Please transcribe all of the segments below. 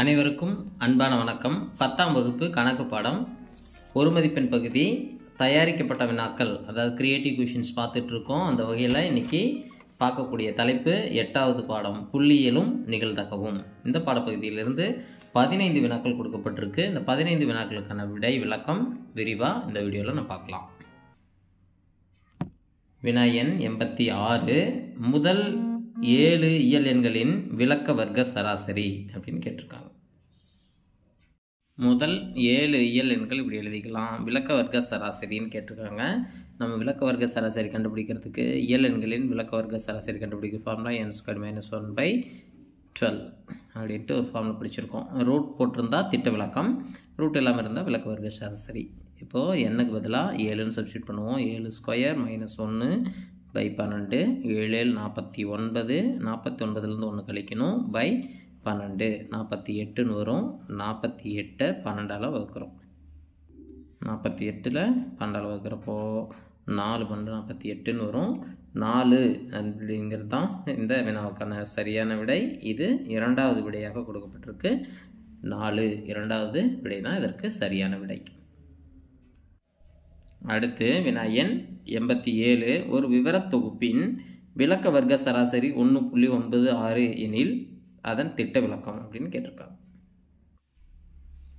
அனைவருக்கும் அன்பான வணக்கம். 10ஆம் வகுப்பு கணக்கு பாடம் ஒரு மதிப்பெண் பகுதி தயாரிக்கப்பட்ட வினாக்கள், அதாவது கிரியேட்டிவ் கொஷின்ஸ் பார்த்துட்டு இருக்கோம். அந்த வகையில் இன்னைக்கு பார்க்கக்கூடிய தலைப்பு 8வது பாடம் புள்ளியியலும் நிகழ்தகவும். இந்த பாடப்பகுதியிலிருந்து 15 வினாக்கள் கொடுக்கப்பட்டிருக்கு. இந்த 15 வினாக்களுக்கான விடை விளக்கம் விரிவாக இந்த வீடியோவில் நான் பார்க்கலாம். வினா எண் 86, முதல் 7 இயல் எண்களின் விலக்க வர்க்க சராசரி அப்படின்னு கேட்டிருக்காங்க. முதல் 7 இயல் எண்கள் இப்படி எழுதிக்கலாம். விலக்க வர்க்க சராசரின்னு கேட்டிருக்காங்க. நம்ம விலக்க வர்க்க சராசரி கண்டுபிடிக்கிறதுக்கு இயல் எண்களின் விலக்க வர்க்க சராசரி கண்டுபிடிக்கிற ஃபார்முலா n² - 1/12 அப்படின்ட்டு ஒரு ஃபார்முலா படிச்சிருக்கோம். ரூட் போட்டிருந்தா திட்ட விளக்கம், ரூட் இல்லாமல் இருந்தால் விலக்க வர்க்க சராசரி. இப்போது எண்ணுக்கு பதிலாக 7ன்னு சப்ஸ்டியூட் பண்ணுவோம். 7² - 1/12, 7 49, 49லேருந்து 1 கழிக்கணும் /12, 48ன்னு வரும். 48 12ஆல் வகுக்கிறோம். 48ல் 12ஆல் வகுக்கிறப்போ 4 12 48ன்னு வரும். 4 அப்படிங்கிறது தான் இந்த வினாவுக்கான சரியான விடை. இது இரண்டாவது விடையாக கொடுக்கப்பட்டிருக்கு. 4 இரண்டாவது விடை தான் இதற்கு சரியான விடை. அடுத்து வினா எண் 87, ஒரு விவரத் தொகுப்பின் விலக்க வர்க்க சராசரி 1.96 எனில் அதன் திட்ட விளக்கம் அப்படின்னு கேட்டிருக்காங்க.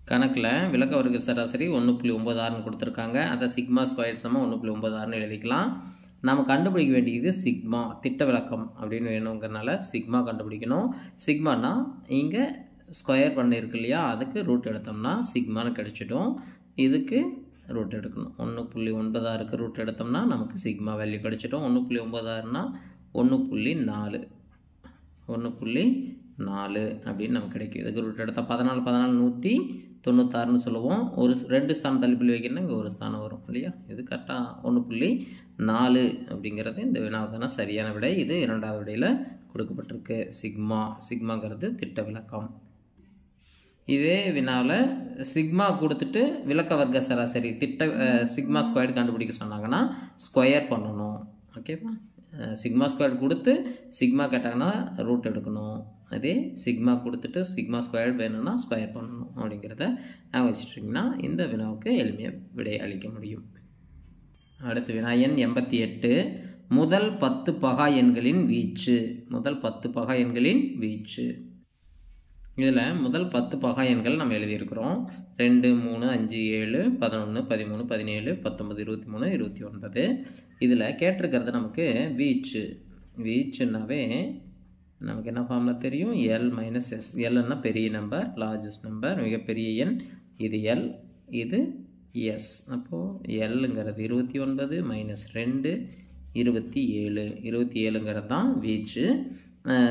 கணக்கில் விலக்க வர்க்க சராசரி 1.96ன்னு கொடுத்துருக்காங்க. அதை சிக்மா ஸ்கொயர் = 1.96ன்னு எழுதிக்கலாம். நம்ம கண்டுபிடிக்க வேண்டியது சிக்மா, திட்ட விளக்கம் அப்படின்னு வேணுங்கிறனால சிக்மா கண்டுபிடிக்கணும். சிக்மானா இங்கே ஸ்கொயர் பண்ணியிருக்கு இல்லையா, அதுக்கு ரூட் எடுத்தோம்னா சிக்மான்னு கிடைச்சிடும். இதுக்கு ரூட் எடுக்கணும். 1.96க்கு ரூட் எடுத்தோம்னா நமக்கு சிக்மா வேல்யூ கிடைச்சிடும். 1.96னா 1.4 அப்படின்னு நமக்கு கிடைக்கும். இதுக்கு ரூட் எடுத்தால் 14 196ன்னு சொல்லுவோம். ஒரு 2 ஸ்தானம் தள்ளிப்புள்ளி வைக்கணும்னா இங்கே ஒரு ஸ்தானம் வரும் இல்லையா. இது கரெக்டாக 1.4 அப்படிங்கிறது இந்த வினாவுக்கான சரியான விடை. இது இரண்டாவது விடையில் கொடுக்கப்பட்டிருக்கு. சிக்மாங்கிறது திட்ட விளக்கம். இதே வினாவில் சிக்மா கொடுத்துட்டு விலக்க வர்க்க சராசரி சிக்மா ஸ்கொயர் கண்டுபிடிக்க சொன்னாங்கன்னா ஸ்கொயர் பண்ணணும். ஓகேவா? சிக்மா ஸ்கொயர் கொடுத்து சிக்மா கேட்டாங்கன்னா ரூட் எடுக்கணும். அதே சிக்மா கொடுத்துட்டு சிக்மா ஸ்கொயர் வேணும்னா ஸ்கொயர் பண்ணணும். அப்படிங்கிறத நான் வச்சுட்டிங்கன்னா இந்த வினாவுக்கு எளிமையாக விடை அளிக்க முடியும். அடுத்து வினா எண் 88, முதல் 10 பகா எண்களின் வீச்சு. முதல் 10 பகா எண்களின் வீச்சு. இதில் முதல் 10 பகா எண்கள் நம்ம எழுதியிருக்கிறோம். 2 3 5 7 11 13 17 19 23 29. இதில் கேட்டிருக்கிறது நமக்கு வீச்சு. வீச்சுன்னாவே நமக்கு என்ன ஃபார்முலா தெரியும்? L - S. Lன்னா பெரிய நம்பர், லார்ஜஸ்ட் நம்பர், மிகப்பெரிய எண். இது L, இது S. அப்போது Lங்கிறது 29 - 2 27. 27ங்கிறது தான் வீச்சு.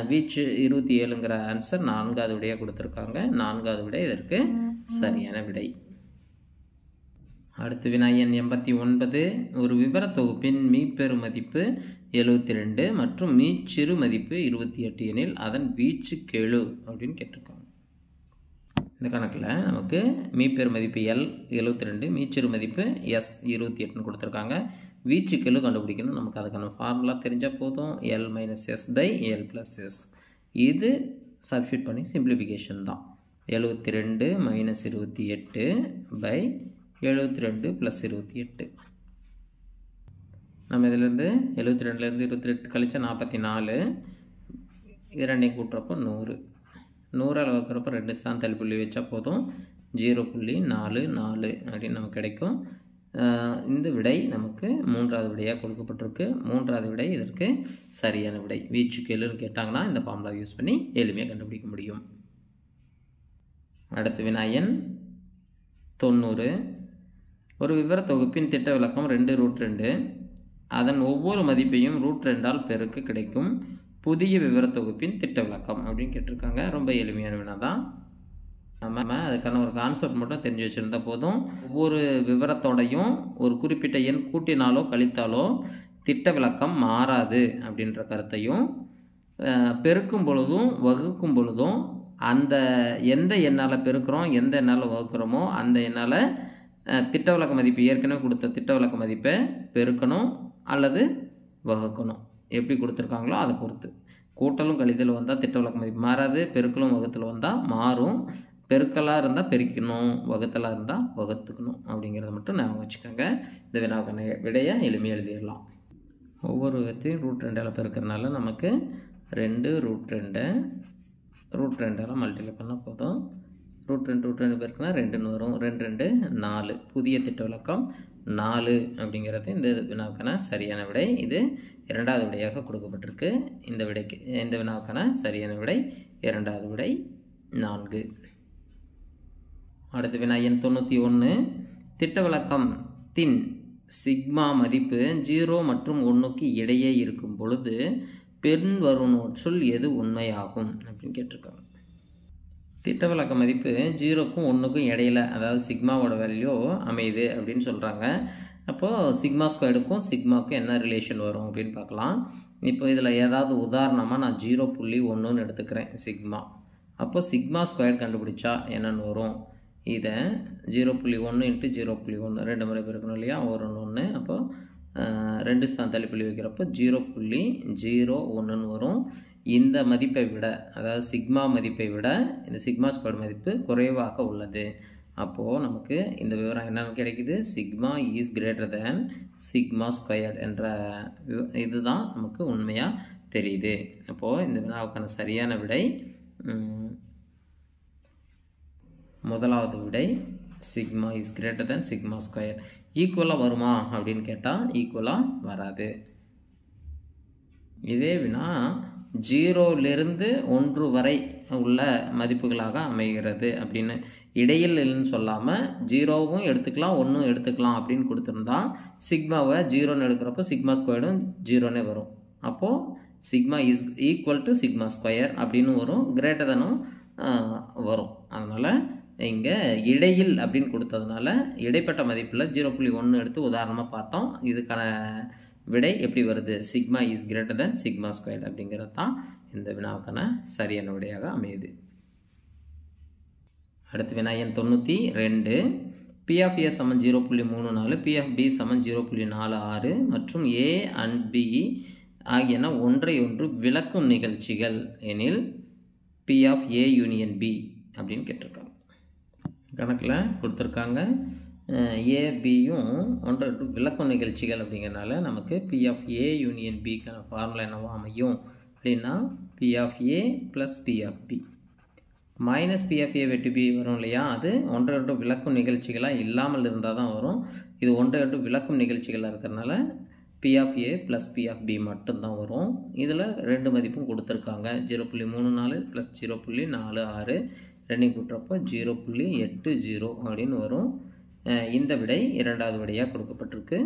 வீச்சு 27ங்கிற ஆன்சர் 4வது விடையாக கொடுத்துருக்காங்க. 4வது விடை இதற்கு சரியான விடை. அடுத்து வினா எண் 89, ஒரு விவர தொகுப்பின் மீப்பெரு மதிப்பு 72 மற்றும் மீச்சிறு மதிப்பு 28 எனில் அதன் வீச்சு கெழு அப்படின்னு கேட்டிருக்காங்க. இந்த கணக்கில் நமக்கு மீப்பெரு மதிப்பு L 72, மீச்சிறு மதிப்பு S 28ன்னு கொடுத்துருக்காங்க. வீச்சு கெழு கண்டுபிடிக்கணும். நமக்கு அதுக்கான ஃபார்முலா தெரிஞ்சால் போதும். L - S/L + S. இது சப்ஸ்டியூட் பண்ணி சிம்பிளிஃபிகேஷன் தான். 72 - 28/72 + 28. நம்ம இதிலேருந்து 72லேருந்து 28 கழிச்சா 44. இது ரெண்டையும் கூட்டுறப்போ 100. 100ஆல் வகுக்கிறப்போ 2 ஸ்தானம் தள்ளிப்புள்ளி வச்சா போதும். 0.44 அப்படின்னு நமக்கு கிடைக்கும். இந்த விடை நமக்கு மூன்றாவது விடையாக கொடுக்கப்பட்டிருக்கு. மூன்றாவது விடை இதற்கு சரியான விடை. வீச்சு கெழுன்னு கேட்டாங்கன்னா இந்த ஃபார்முலா யூஸ் பண்ணி எளிமையாக கண்டுபிடிக்க முடியும். அடுத்து வினா எண் 90, ஒரு விவர தொகுப்பின் திட்ட விளக்கம் 2√2. அதன் ஒவ்வொரு மதிப்பையும் √2ஆல் பெருக்க கிடைக்கும் புதிய விவர தொகுப்பின் திட்ட விளக்கம் அப்படின்னு கேட்டிருக்காங்க. ரொம்ப எளிமையான வினா தான். நம்ம அதுக்கான ஒரு கான்செப்ட் மட்டும் தெரிஞ்சு வச்சுருந்தா போதும். ஒவ்வொரு விவரத்தோடையும் ஒரு குறிப்பிட்ட எண் கூட்டினாலோ கழித்தாலோ திட்ட விளக்கம் மாறாது அப்படின்ற கருத்தையும், பெருக்கும் பொழுதும் வகுக்கும் பொழுதும் அந்த எந்த எண்ணால் பெருக்கிறோம் எந்த எண்ணால் வகுக்கிறோமோ அந்த எண்ணால் திட்ட விளக்க மதிப்பு ஏற்கனவே கொடுத்த திட்ட விளக்க மதிப்பை பெருக்கணும் அல்லது வகுக்கணும். எப்படி கொடுத்துருக்காங்களோ அதை பொறுத்து. கூட்டலும் கழித்தல் வந்தால் திட்டவிலக்க மதிப்பு மாறாது, பெருக்கலும் வகுத்தல் வந்தால் மாறும். பெருக்கலாக இருந்தால் பெருக்கணும், வகுத்தலாக இருந்தால் வகுத்துக்கணும் அப்படிங்கிறத மட்டும் ஞாபகம் வச்சுக்கோங்க. இந்த வினாவுக்கான விடையை எளிமையாக எழுதிடலாம். ஒவ்வொரு விதத்தையும் √2ஆல் பெருக்கிறதுனால நமக்கு 2√2 √2ஆல் மல்டிப்ளை பண்ணால் போதும். √2 பெருக்கினா 2ன்னு வரும். 2 2 4. புதிய திட்ட விலக்கம் 4 அப்படிங்கிறது இந்த வினாவுக்கான சரியான விடை. இது இரண்டாவது விடையாக கொடுக்கப்பட்டிருக்கு. இந்த வினாவுக்கான சரியான விடை இரண்டாவது விடை 4. அடுத்த வினா எண் 91. திட்ட விலக்கத்தின் சிக்மா மதிப்பு 0 மற்றும் 1க்கு இடையே இருக்கும் பொழுது பின்வருவனவற்றுள் எது உண்மையாகும் அப்படின்னு கேட்டிருக்காங்க. திட்ட விலக்க மதிப்பு 0க்கும் 1க்கும் இடையில, அதாவது சிக்மாவோட வேல்யூ அமையுது அப்படின்னு சொல்கிறாங்க. அப்போது சிக்மா ஸ்கொயர்டுக்கும் சிக்மாவுக்கும் என்ன ரிலேஷன் வரும் அப்படின்னு பார்க்கலாம். இப்போ இதில் ஏதாவது உதாரணமாக நான் 0.1ன்னு எடுத்துக்கிறேன் சிக்மா. அப்போது சிக்மா ஸ்கொயர் கண்டுபிடிச்சா என்னென்னு வரும்? இதை 0.1 × 0.1 2 முறை பெருக்கணும் இல்லையா, 1 1. அப்போது 2 ஸ்தானம் தள்ளிப்புள்ளி வைக்கிறப்போ 0.01ன்னு வரும். இந்த மதிப்பை விட, அதாவது சிக்மா மதிப்பை விட இந்த சிக்மா ஸ்கொயர் மதிப்பு குறைவாக உள்ளது. அப்போது நமக்கு இந்த விவரம் என்னென்னு கிடைக்குது? Sigma is greater than sigma square என்ற இதுதான் நமக்கு உண்மையாக தெரியுது. அப்போது இந்த வினாவுக்கான சரியான விடை முதலாவது விடை sigma is greater than sigma square. ஈக்குவலாக வருமா அப்படின்னு கேட்டால் ஈக்குவலாக வராது. இதே வினா 0லிருந்து 1 வரை உள்ள மதிப்புகளாக அமைகிறது அப்படின்னு இடையில்னு சொல்லாமல் 0வும் எடுத்துக்கலாம் 1ம் எடுத்துக்கலாம் அப்படின்னு கொடுத்துருந்தா சிக்மாவை 0ன்னு எடுக்கிறப்போ சிக்மா ஸ்கொயர்டும் 0ன்னே வரும். அப்போது sigma is equal to sigma square அப்படின்னு வரும், கிரேட்டர் தேனும் வரும். அதனால் இங்கே இடையில் அப்படின்னு கொடுத்ததுனால இடைப்பட்ட மதிப்பில் 0.1 எடுத்து உதாரணமாக பார்த்தோம். இதுக்கான விடை எப்படி வருது? Sigma is greater than sigma square அப்படிங்கிறது தான் இந்த வினாவுக்கான சரியான விடையாக அமையுது. அடுத்த வினா எண் 92. P of A = 0.34, P of B = 0.46 மற்றும் A and B ஆகியன ஒன்றை ஒன்று விளக்கும் நிகழ்ச்சிகள் எனில் P of A union B அப்படின்னு கேட்டிருக்காங்க. கணக்கில் கொடுத்துருக்காங்க. ஏபியும் ஒன்று விளக்கும் நிகழ்ச்சிகள் அப்படிங்கிறனால நமக்கு P of A union Bக்கான ஃபார்முலா என்னவோ அமையும் அப்படின்னா P of A + P of B minus P of A வெட்டு B வரும் இல்லையா, அது ஒன்றை ஒன்று விளக்கும் நிகழ்ச்சிகளாக இல்லாமல் இருந்தால் தான் வரும். இது ஒன்றை ஒன்று விளக்கும் நிகழ்ச்சிகளாக இருக்கிறதுனால P of A + P of B மட்டும்தான் வரும். இதில் 2 மதிப்பும் கொடுத்துருக்காங்க. 0.34 + 0.46 ரெண்டையும் கூட்டுறப்போ 0.80 அப்படின்னு வரும். இந்த விடை இரண்டாவது விடையாக கொடுக்கப்பட்டிருக்கு.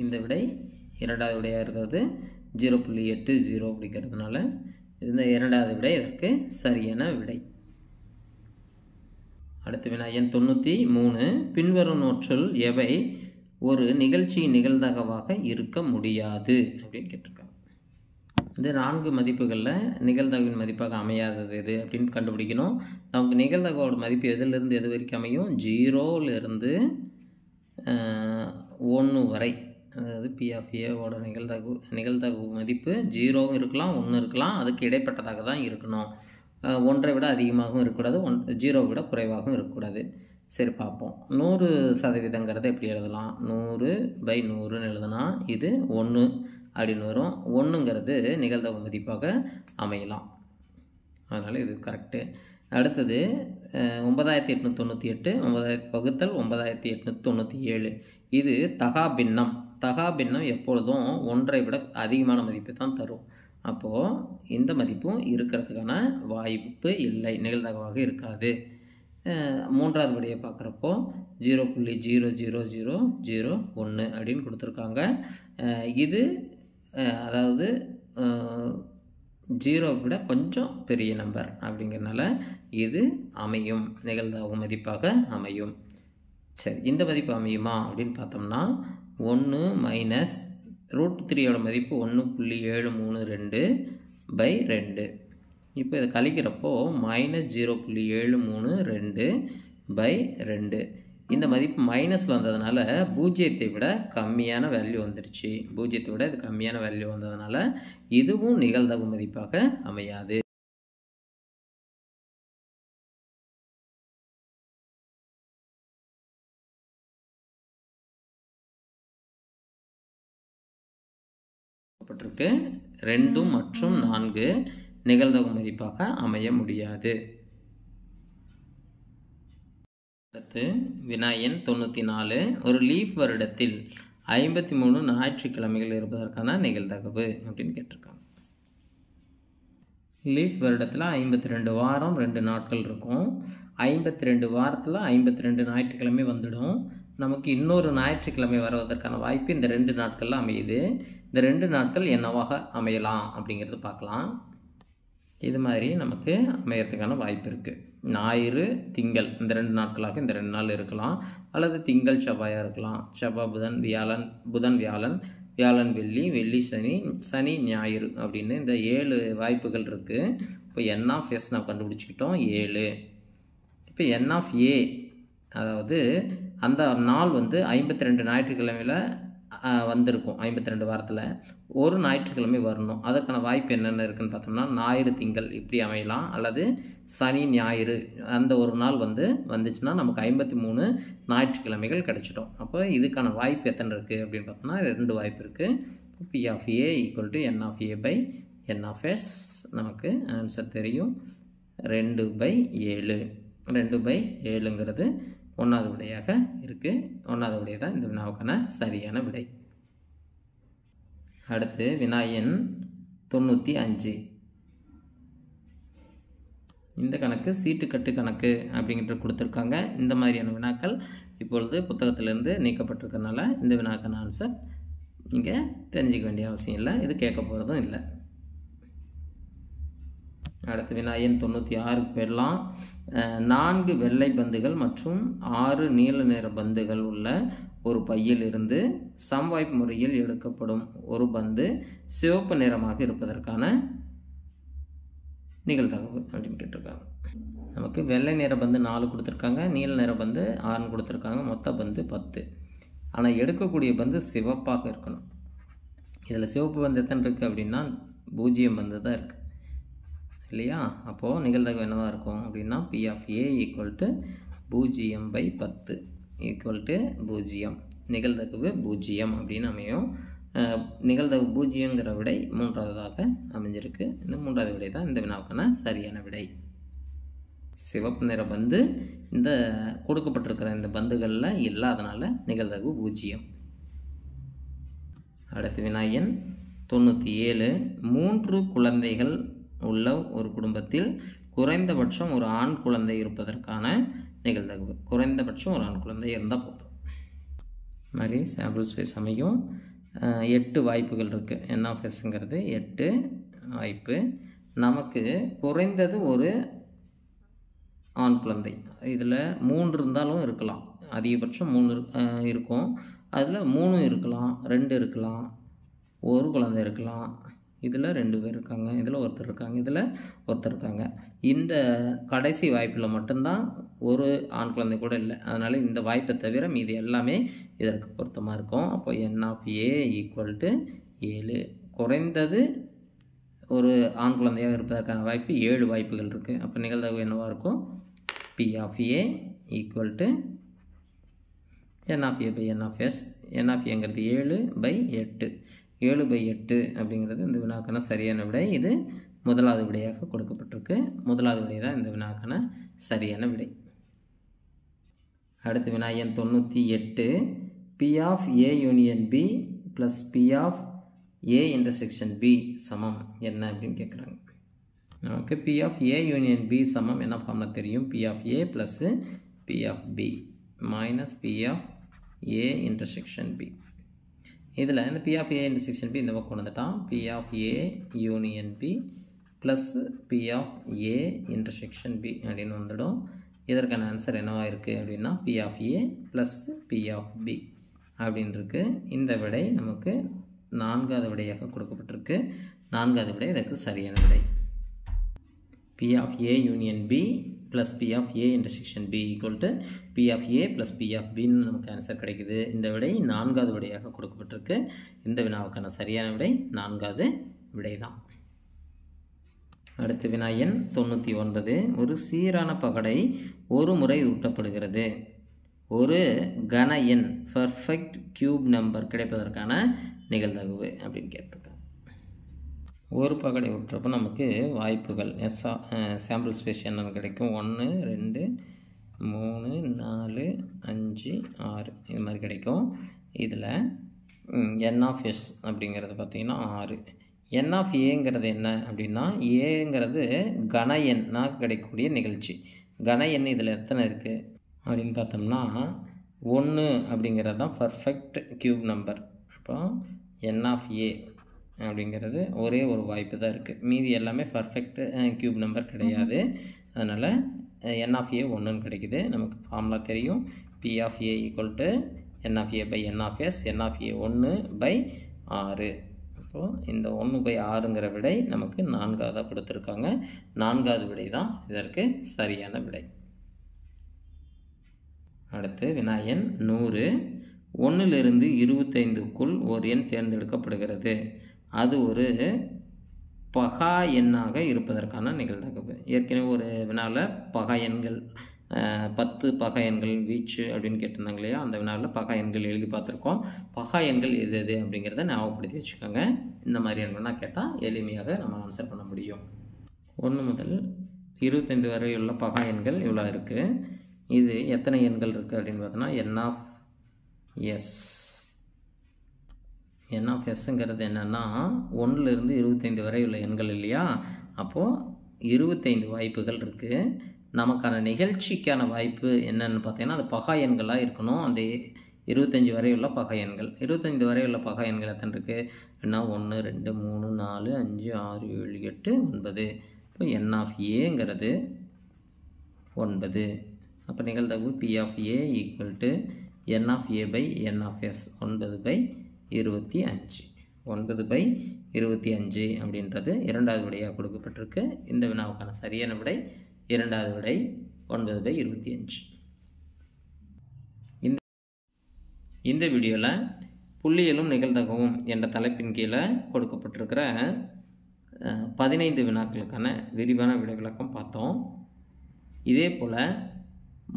இந்த விடை இரண்டாவது விடையாக இருக்கிறது 0.80 அப்படிங்கிறதுனால இந்த இரண்டாவது விடை இதற்கு சரியான விடை. அடுத்த வினா எண் 93. பின்வருவனவற்றுள் எவை ஒரு நிகழ்ச்சியின் நிகழ்தகவாக இருக்க முடியாது அப்படின்னு கேட்டிருக்காங்க. இந்த 4 மதிப்புகளில் நிகழ்தகவின் மதிப்பாக அமையாதது எது அப்படின்னு கண்டுபிடிக்கணும். நமக்கு நிகழ்தகவோட மதிப்பு எதிலிருந்து எது வரைக்கும் அமையும்? 0லிருந்து 1 வரை. அதாவது P of Aவோட நிகழ்தகவு மதிப்பு 0வும் இருக்கலாம் 1 இருக்கலாம், அதுக்கு இடைப்பட்டதாக தான் இருக்கணும். 1ஐ விட அதிகமாகவும் இருக்கக்கூடாது, 0வை விட குறைவாகவும் இருக்கக்கூடாது. சரி பார்ப்போம். 100% எப்படி எழுதலாம்? 100/100ன்னு எழுதுனா இது 1 அப்படின்னு வரும். 1ங்கிறது நிகழ்தகவு மதிப்பாக அமையலாம். அதனால் இது கரெக்டு. அடுத்தது 9898 வகுத்தல் 9897. இது தகாபின்னம். தகாபின்னம் எப்பொழுதும் 1ஐ விட அதிகமான மதிப்பு தான் தரும். அப்போது இந்த மதிப்பும் இருக்கிறதுக்கான வாய்ப்பு இல்லை, நிகழ்தகவாக இருக்காது. மூன்றாவது விடையை பார்க்குறப்போ 0.000001 அப்படின்னு கொடுத்துருக்காங்க. இது அதாவது 0 விட கொஞ்சம் பெரிய நம்பர் அப்படிங்கிறதுனால இது அமையும், நிகழ்தகவு மதிப்பாக அமையும். சரி, இந்த மதிப்பு அமையுமா அப்படின்னு பார்த்தோம்னா 1 மைனஸ் √3யோட மதிப்பு 1.732/2. இப்போ இதை கழிக்கிறப்போ -0.732/2. இந்த மதிப்பு மைனஸில் வந்ததுனால பூஜ்ஜியத்தை விட கம்மியான வேல்யூ வந்துடுச்சு. பூஜ்ஜியத்தை விட இது கம்மியான வேல்யூ வந்ததுனால இதுவும் நிகழ்தகவு மதிப்பாக அமையாது. பட்டிருக்கு 2 மற்றும் 4 நிகழ்தகவு மதிப்பாக அமைய முடியாது. அடுத்து வினா எண் 94. ஒரு லீஃப் வருடத்தில் 53 ஞாயிற்றுக்கிழமைகள் இருப்பதற்கான நிகழ்தகவு அப்படின்னு கேட்டிருக்காங்க. லீஃப் வருடத்தில் 52 வாரம் 2 நாட்கள் இருக்கும். 52 வாரத்தில் 52 ஞாயிற்றுக்கிழமை வந்துடும். நமக்கு இன்னொரு ஞாயிற்றுக்கிழமை வருவதற்கான வாய்ப்பு இந்த 2 நாட்களில் அமையுது. இந்த 2 நாட்கள் என்னவாக அமையலாம் அப்படிங்கிறது பார்க்கலாம். இது மாதிரி நமக்கு அமையறதுக்கான வாய்ப்பு இருக்குது. ஞாயிறு திங்கள் இந்த 2 நாட்களாக இந்த 2 நாள் இருக்கலாம். அல்லது திங்கள் செவ்வாயாக இருக்கலாம். செவ்வாய் புதன் வியாழன், புதன் வியாழன், வியாழன் வெள்ளி, வெள்ளி சனி, சனி ஞாயிறு அப்படின்னு இந்த 7 வாய்ப்புகள் இருக்குது. இப்போ n(s) நான் கண்டுபிடிச்சிக்கிட்டோம் 7. இப்போ n(a) அதாவது அந்த நாள் வந்து 52 ஞாயிற்றுக்கிழமையில் வந்திருக்கும். 52 வாரத்தில் ஒரு ஞாயிற்றுக்கிழமை வரணும். அதற்கான வாய்ப்பு என்னென்ன இருக்குதுன்னு பார்த்தோம்னா ஞாயிறு திங்கள் இப்படி அமையலாம். அல்லது சனி ஞாயிறு அந்த ஒரு நாள் வந்துச்சுன்னா நமக்கு 53 ஞாயிற்றுக்கிழமைகள் கிடைச்சிடும். அப்போ இதுக்கான வாய்ப்பு எத்தனை இருக்குது அப்படின்னு பார்த்தோம்னா 2 வாய்ப்பு இருக்குது. P(a) = n(a/n)(s) நமக்கு ஆன்சர் தெரியும் 2/7. 2/7ங்கிறது 1வது விடையாக இருக்குது. 1வது விடை தான் இந்த வினாவுக்கான சரியான விடை. அடுத்து வினா எண் 95. இந்த கணக்கு சீட்டுக்கட்டு கணக்கு அப்படிங்கிற கொடுத்துருக்காங்க. இந்த மாதிரியான வினாக்கள் இப்பொழுது புத்தகத்திலிருந்து நீக்கப்பட்டிருக்கனால இந்த வினாக்கான ஆன்சர் இங்கே தெரிஞ்சிக்க வேண்டிய அவசியம் இல்லை. இது கேட்க போகிறதும் இல்லை. அடுத்து வினா எண் 96 போயிடலாம். 4 வெள்ளை பந்துகள் மற்றும் 6 நீல நிற பந்துகள் உள்ள ஒரு பையில் இருந்து சம்வாய்ப்பு முறையில் எடுக்கப்படும் ஒரு பந்து சிவப்பு நிறமாக இருப்பதற்கான நிகழ்தகவு அப்படின்னு கேட்டிருக்காங்க. நமக்கு வெள்ளை நிற பந்து 4 கொடுத்துருக்காங்க, நீல நிற பந்து 6 கொடுத்துருக்காங்க, மொத்த பந்து 10. ஆனால் எடுக்கக்கூடிய பந்து சிவப்பாக இருக்கணும். இதில் சிவப்பு பந்து எத்தனை இருக்குது அப்படின்னா 0 பந்து தான் இருக்குது இல்லையா? அப்போது நிகழ்தகவு என்னவாக இருக்கும் அப்படின்னா P(a) = 0/10 = 0. நிகழ்தகவு 0 அப்படின்னு அமையும். நிகழ்தகவு 0ங்கிற விடை 3வதாக அமைஞ்சிருக்கு. இந்த 3வது விடை தான் இந்த வினாவுக்கான சரியான விடை. சிவப்பு நிற பந்து இந்த கொடுக்கப்பட்டிருக்கிற இந்த பந்துகளில் இல்லாதனால நிகழ்தகவு 0. அடுத்து வினா எண் 97. 3 குழந்தைகள் உள்ள ஒரு குடும்பத்தில் குறைந்தபட்சம் ஒரு ஆண் குழந்தை இருப்பதற்கான நிகழ்தகவு. குறைந்தபட்சம் ஒரு ஆண் குழந்தை இருந்தால் போதும். இது மாதிரி சாம்பிள் ஸ்பேஸ் அமையும். 8 வாய்ப்புகள் இருக்குது. n(s)ங்கிறது 8 வாய்ப்பு. நமக்கு குறைந்தது ஒரு ஆண் குழந்தை. இதில் 3 இருந்தாலும் இருக்கலாம். அதிகபட்சம் 3 இருக்கும். அதில் 3 இருக்கலாம், 2 இருக்கலாம், ஒரு குழந்தை இருக்கலாம். இதில் 2 பேர் இருக்காங்க, இதில் ஒருத்தர் இருக்காங்க, இதில் ஒருத்தர் இருக்காங்க. இந்த கடைசி வாய்ப்பில் மட்டும்தான் ஒரு ஆண் குழந்தை கூட இல்லை. அதனால் இந்த வாய்ப்பை தவிர மீதி எல்லாமே இதற்கு பொருத்தமாக இருக்கும். அப்போ n(a) = 7. குறைந்தது ஒரு ஆண் குழந்தையாக இருப்பதற்கான வாய்ப்பு 7 வாய்ப்புகள் இருக்குது. அப்போ நிகழ்தகவு என்னவாக இருக்கும்? P(a) = n(a/n)(s). n(a)ங்கிறது 7/8. 7/8 அப்படிங்கிறது இந்த வினாக்கான சரியான விடை. இது 1வது விடையாக கொடுக்கப்பட்டிருக்கு. 1வது விடை தான் இந்த வினாக்கான சரியான விடை. அடுத்து வினா எண் 98. P(a)(b) + P(a)(b) சமம் என்ன அப்படின்னு கேட்குறாங்க. நமக்கு P(a)(b) சமம் என்ன ஃபார்ம்ல தெரியும்? P(a) + P(b) - P(a)(b). இதில் இந்த P(a)(b) இந்த பக்கம் வந்துட்டான். P(a)(b) + P(a)(b) அப்படின்னு வந்துடும். இதற்கான ஆன்சர் என்னவாக இருக்குது அப்படின்னா P(a) + P(b) அப்படின்னு இருக்குது. இந்த விடை நமக்கு 4வது விடையாக கொடுக்கப்பட்டிருக்கு. 4வது விடை இதற்கு சரியான விடை. P(a)(b) plus P of A intersection B equal to P of A plus P of பின்னு நமக்கு ஆன்சர் கிடைக்குது. இந்த விடை 4வது விடையாக கொடுக்கப்பட்டிருக்கு. இந்த வினாவுக்கான சரியான விடை 4வது விடை தான். அடுத்து வினா எண் 99. ஒரு சீரான பகடை ஒரு முறை உருட்டப்படுகிறது. ஒரு கன எண் பர்ஃபெக்ட் கியூப் நம்பர் கிடைப்பதற்கான நிகழ்தகவு அப்படின்னு கேட்டிருக்காங்க. ஒரு பகடை உருட்டுறப்போ நமக்கு வாய்ப்புகள் சாம்பிள் ஸ்பேஸ் என்னென்னு கிடைக்கும். 1 2 3 4 5 6 இது மாதிரி கிடைக்கும். இதில் என் ஆஃப் எஸ் அப்படிங்கிறது பார்த்திங்கன்னா 6. என் ஆஃப் ஏங்கிறது என்ன அப்படின்னா, ஏங்கிறது கன எண்ணாக கிடைக்கக்கூடிய நிகழ்ச்சி. கன எண் இதில் எத்தனை இருக்குது அப்படின்னு பார்த்தோம்னா 1 அப்படிங்கிறது தான் பர்ஃபெக்ட் கியூப் நம்பர். அப்போ என் ஆஃப் ஏ அப்படிங்கிறது ஒரே ஒரு வாய்ப்பு தான் இருக்குது. மீதி எல்லாமே பர்ஃபெக்ட் கியூப் நம்பர் கிடையாது. அதனால் என் ஆஃப் ஏ 1ன்னு கிடைக்குது. நமக்கு ஃபார்முலா தெரியும். P of A equal to N of A by N of S. N of A 1/6. அப்போது இந்த 1/6ங்கிற விடை நமக்கு 4வதாக கொடுத்துருக்காங்க. 4வது விடை தான் இதற்கு சரியான விடை. அடுத்து வினா எண் 100. 1லிருந்து 25க்குள் ஒரு எண் தேர்ந்தெடுக்கப்படுகிறது. அது ஒரு பகா எண்ணாக இருப்பதற்கான நிகழ்தகவு. ஏற்கனவே ஒரு வினாவில் பகா எண்கள் 10 பகா எண்கள் வீச்சு அப்படின்னு கேட்டிருந்தாங்க இல்லையா, அந்த வினாவில் பகா எண்கள் எழுதி பார்த்துருக்கோம். பகா எண்கள் எது எது அப்படிங்கிறத ஞாபகப்படுத்தி வச்சுக்கோங்க. இந்த மாதிரி எண்கள்னா கேட்டால் எளிமையாக நம்ம ஆன்சர் பண்ண முடியும். 1 முதல் 25 வரை உள்ள பகா எண்கள் இவ்வளோ இருக்குது. இது எத்தனை எண்கள் இருக்குது அப்படின்னு பார்த்தோன்னா என் ஆஃப் எஸ். என் ஆஃப் எஸ்ஸுங்கிறது என்னென்னா 1லிருந்து 25 வரை உள்ள எண்கள் இல்லையா. அப்போது 25 வாய்ப்புகள் இருக்குது. நமக்கான நிகழ்ச்சிக்கான வாய்ப்பு என்னென்னு பார்த்தீங்கன்னா அது பகா எண்களாக இருக்கணும். அந்த 25 வரை உள்ள பகா எண்கள். 25 வரை உள்ள பகா எண்கள் எத்தனை இருக்குது அப்படின்னா 1 2 3 4 5 6 7 8 9. இப்போ என் ஆஃப் ஏங்கிறது 9. அப்போ நிகழ்தகவு P of A equal to N of A by N of S 9/25. 9/25 அப்படின்றது 2வது விடையாக கொடுக்கப்பட்டிருக்கு. இந்த வினாவுக்கான சரியான விடை 2வது விடை 9/25. இந்த வீடியோவில் புள்ளியியலும் நிகழ்தகவும் என்ற தலைப்பின் கீழே கொடுக்கப்பட்டிருக்கிற 15 வினாக்களுக்கான விரிவான விடை விளக்கம் பார்த்தோம். இதே போல்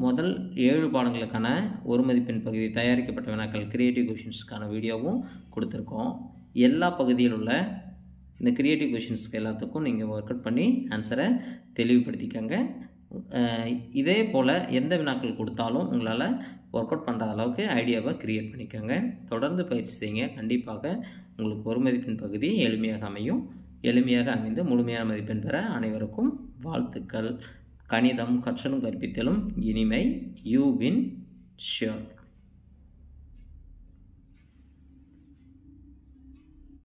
முதல் 7 பாடங்களுக்கான ஒரு மதிப்பெண் பகுதி தயாரிக்கப்பட்ட வினாக்கள் கிரியேட்டிவ் கொஷின்ஸ்க்கான வீடியோவும் கொடுத்துருக்கோம். எல்லா பகுதியில் உள்ள இந்த கிரியேட்டிவ் கொஷின்ஸ்க்கு எல்லாத்துக்கும் நீங்கள் ஒர்க் அவுட் பண்ணி ஆன்சரை தெளிவுபடுத்திக்கங்க. இதே போல் எந்த வினாக்கள் கொடுத்தாலும் உங்களால் ஒர்க் அவுட் பண்ணுற அளவுக்கு ஐடியாவை க்ரியேட் பண்ணிக்கோங்க. தொடர்ந்து பயிற்சி செய்யுங்க. கண்டிப்பாக உங்களுக்கு ஒரு மதிப்பெண் பகுதி எளிமையாக அமையும். எளிமையாக அமைந்து முழுமையான மதிப்பெண் பெற அனைவருக்கும் வாழ்த்துக்கள். கணிதம் கற்றலும் கற்பித்தலும் இனிமை. You win sure.